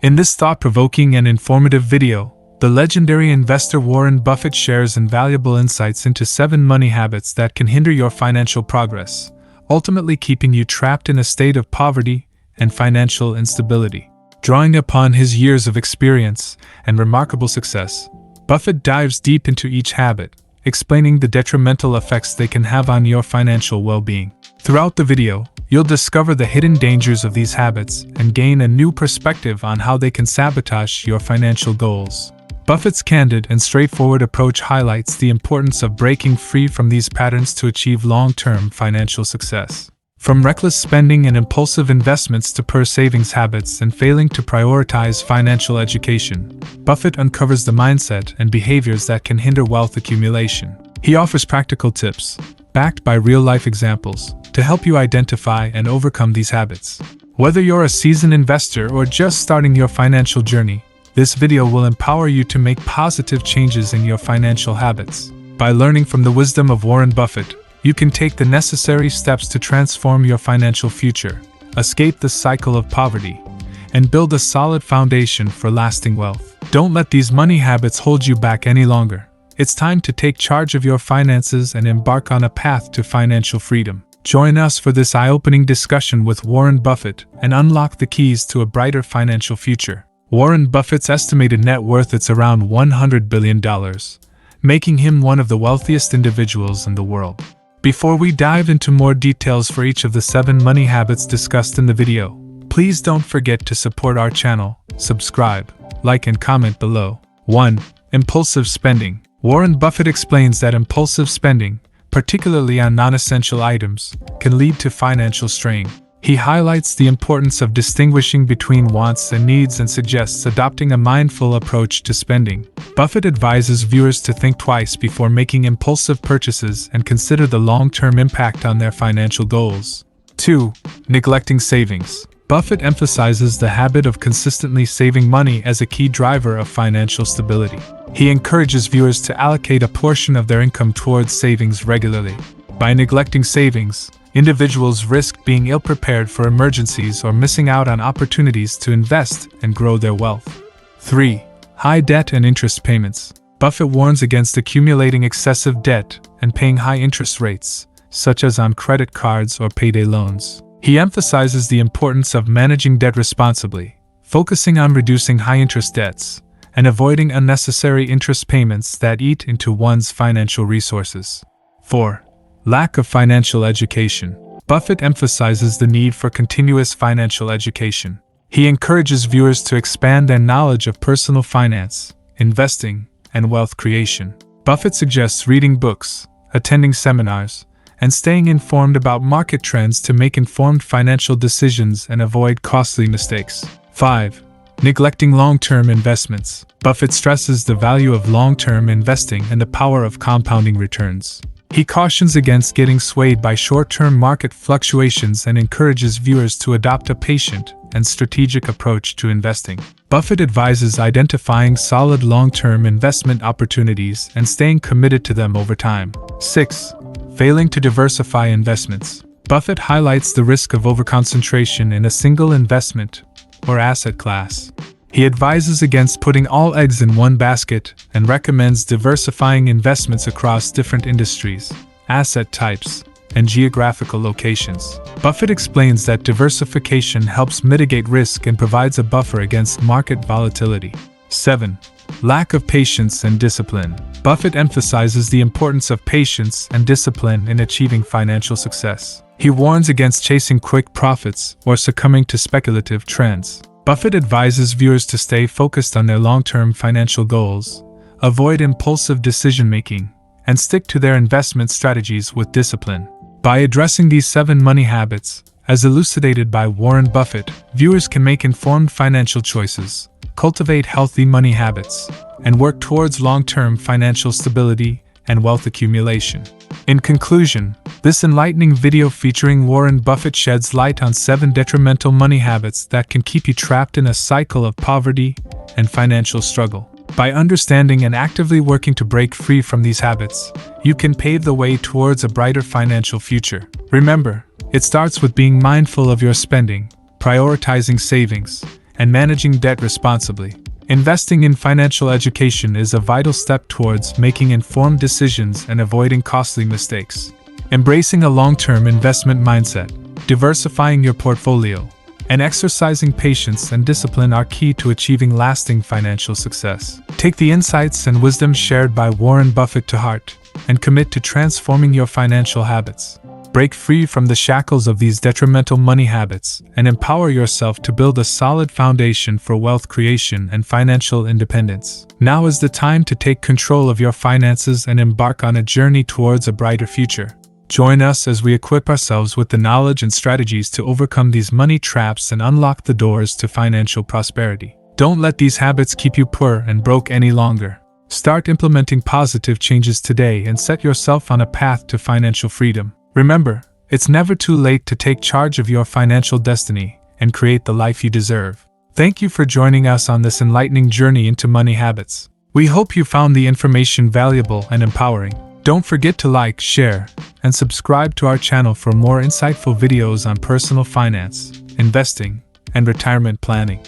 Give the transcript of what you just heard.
In this thought-provoking and informative video, the legendary investor Warren Buffett shares invaluable insights into 7 money habits that can hinder your financial progress, ultimately keeping you trapped in a state of poverty and financial instability. Drawing upon his years of experience and remarkable success, Buffett dives deep into each habit, explaining the detrimental effects they can have on your financial well-being. Throughout the video, you'll discover the hidden dangers of these habits and gain a new perspective on how they can sabotage your financial goals. Buffett's candid and straightforward approach highlights the importance of breaking free from these patterns to achieve long-term financial success. From reckless spending and impulsive investments to poor savings habits and failing to prioritize financial education, Buffett uncovers the mindset and behaviors that can hinder wealth accumulation. He offers practical tips, backed by real-life examples, to help you identify and overcome these habits. Whether you're a seasoned investor or just starting your financial journey, this video will empower you to make positive changes in your financial habits. By learning from the wisdom of Warren Buffett, you can take the necessary steps to transform your financial future, escape the cycle of poverty, and build a solid foundation for lasting wealth. Don't let these money habits hold you back any longer. It's time to take charge of your finances and embark on a path to financial freedom. Join us for this eye-opening discussion with Warren Buffett and unlock the keys to a brighter financial future. Warren Buffett's estimated net worth is around $100 billion, making him one of the wealthiest individuals in the world. Before we dive into more details for each of the 7 money habits discussed in the video, please don't forget to support our channel, subscribe, like and comment below. 1. Impulsive spending. Warren Buffett explains that impulsive spending, particularly on non-essential items, can lead to financial strain. He highlights the importance of distinguishing between wants and needs and suggests adopting a mindful approach to spending. Buffett advises viewers to think twice before making impulsive purchases and consider the long-term impact on their financial goals. 2. Neglecting savings. Buffett emphasizes the habit of consistently saving money as a key driver of financial stability. He encourages viewers to allocate a portion of their income towards savings regularly. By neglecting savings, individuals risk being ill-prepared for emergencies or missing out on opportunities to invest and grow their wealth. 3. High debt and interest payments. Buffett warns against accumulating excessive debt and paying high interest rates, such as on credit cards or payday loans. He emphasizes the importance of managing debt responsibly, focusing on reducing high-interest debts, and avoiding unnecessary interest payments that eat into one's financial resources. 4. Lack of financial education. Buffett emphasizes the need for continuous financial education. He encourages viewers to expand their knowledge of personal finance, investing, and wealth creation. Buffett suggests reading books, attending seminars, and staying informed about market trends to make informed financial decisions and avoid costly mistakes. 5. Neglecting long-term investments. Buffett stresses the value of long-term investing and the power of compounding returns. He cautions against getting swayed by short-term market fluctuations and encourages viewers to adopt a patient and strategic approach to investing. Buffett advises identifying solid long-term investment opportunities and staying committed to them over time. 6. Failing to diversify investments. Buffett highlights the risk of overconcentration in a single investment or asset class. He advises against putting all eggs in one basket and recommends diversifying investments across different industries, asset types, and geographical locations. Buffett explains that diversification helps mitigate risk and provides a buffer against market volatility. 7. Lack of patience and discipline. Buffett emphasizes the importance of patience and discipline in achieving financial success. He warns against chasing quick profits or succumbing to speculative trends. Buffett advises viewers to stay focused on their long-term financial goals, avoid impulsive decision-making, and stick to their investment strategies with discipline. By addressing these 7 money habits, as elucidated by Warren Buffett, viewers can make informed financial choices, cultivate healthy money habits, and work towards long-term financial stability and wealth accumulation. In conclusion, this enlightening video featuring Warren Buffett sheds light on 7 detrimental money habits that can keep you trapped in a cycle of poverty and financial struggle. By understanding and actively working to break free from these habits, you can pave the way towards a brighter financial future. Remember, it starts with being mindful of your spending, prioritizing savings, and managing debt responsibly. Investing in financial education is a vital step towards making informed decisions and avoiding costly mistakes. Embracing a long-term investment mindset, diversifying your portfolio, and exercising patience and discipline are key to achieving lasting financial success. Take the insights and wisdom shared by Warren Buffett to heart, and commit to transforming your financial habits. Break free from the shackles of these detrimental money habits and empower yourself to build a solid foundation for wealth creation and financial independence. Now is the time to take control of your finances and embark on a journey towards a brighter future. Join us as we equip ourselves with the knowledge and strategies to overcome these money traps and unlock the doors to financial prosperity. Don't let these habits keep you poor and broke any longer. Start implementing positive changes today and set yourself on a path to financial freedom. Remember, it's never too late to take charge of your financial destiny and create the life you deserve. Thank you for joining us on this enlightening journey into money habits. We hope you found the information valuable and empowering. Don't forget to like, share, and subscribe to our channel for more insightful videos on personal finance, investing, and retirement planning.